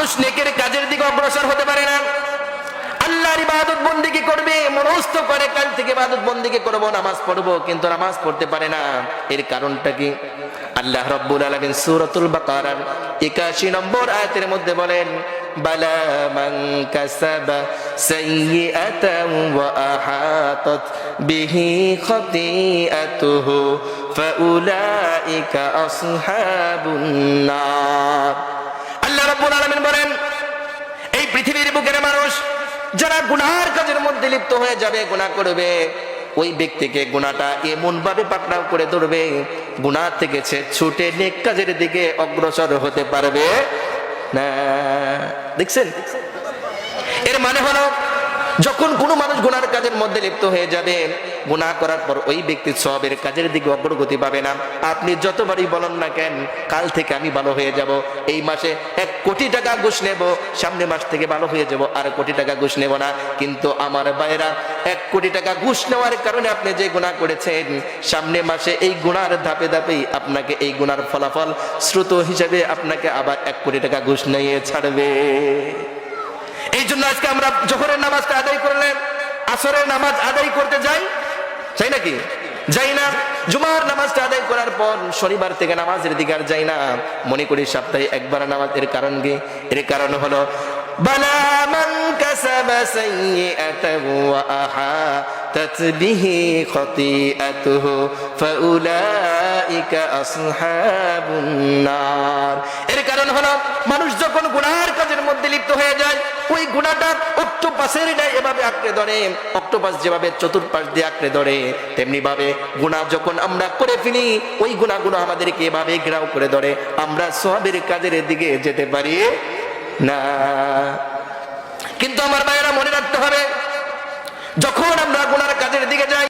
মানুষ নেকের কাজের দিকে অগ্রসর হতে পারে না। আল্লাহর ইবাদত বন্দেগী করবে, মনস্থ করে কাল থেকে ইবাদত বন্দেগী করব, নামাজ পড়বো, কিন্তু নামাজ পড়তে পারে না। এর কারণটা কি? আল্লাহ রাব্বুল আলামিন সূরাতুল বাকারার ৮১ নম্বর আয়াতের মধ্যে বলেন, বালা মান কাসাবা সাইয়্যাতান ওয়া আহাতাত বিহি খাতিআতুহু ফাউলাইকা আসহাবুন নার। আল্লাহ রাব্বুল আলামিন বলেন, এই পৃথিবীর বুকের মানুষ যারা গুনাহের কাজের মধ্যে লিপ্ত হয়ে যাবে, গুনাহ করবে, ওই ব্যক্তিকে গুনাহটা এমন ভাবে পাকড়াও করে ধরবে, গুনাহ থেকে সে ছুটে নেক কাজের দিকে অগ্রসর হতে পারবে না। দেখছেন, এর মানে হলো যখন কোনো মানুষ গুনার কাজের মধ্যে লিপ্ত হয়ে যাবে, গুনাহ করার পর ওই ব্যক্তি সওয়াবের কাজের দিকে অগ্রগতি পাবে না। আপনি যতবারই বলেন না কেন, কাল থেকে আমি ভালো হয়ে যাব, এই মাসে 1 কোটি টাকা ঘুষ নেব, সামনে মাস থেকে ভালো হয়ে যাব, আর কোটি টাকা ঘুষ নেব না। কিন্তু আমার ভাইরা, 1 কোটি টাকা ঘুষ নেওয়ার কারণে আপনি যে গুনাহ করেছেন, সামনে মাসে এই গুনার ধাপে ধাপেই আপনাকে এই গুনার ফলাফল স্রোত হিসেবে আপনাকে আবার 1 কোটি টাকা ঘুষ নিয়ে ছাড়বে। এই জন্য আজকে আমরা জোহরের নামাজটা আদায় করলে আসরের নামাজ আদায় করতে যাই, চাই নাকি? যাই না। জুমার নামাজটা আদায় করার পর শনিবার থেকে নামাজের দিকে আর যাই না, মনে করি সপ্তাহে একবার নামাজ। এর কারণ কি? এর কারণ হলো বালা মান কাসাবা সাইয়্যাতান ওয়া আহাতাত বিহি খাতিআতুহু ফাউলাইকা আসহাবুন নার। এর কারণ হলো মানুষ যখন গুনাহের কাজের মধ্যে লিপ্ত হয়ে যায়, ওই গুনাহটা অক্টোপাসের ন্যায় এভাবে আঁকড়ে ধরে। অক্টোপাস যেভাবে চতুর্পাশ দিয়ে আঁকড়ে ধরে, তেমনি ভাবে গুনাহ যখন আমরা করে ফেলি, ওই গুনাহগুলো আমাদেরকে এভাবে ঘেরাও করে ধরে, আমরা সওয়াবের কাজের দিকে যেতে পারি না। কিন্তু আমার ভাইয়েরা, মনে রাখতে হবে, যখন আমরা গুনার কাজের দিকে যাই,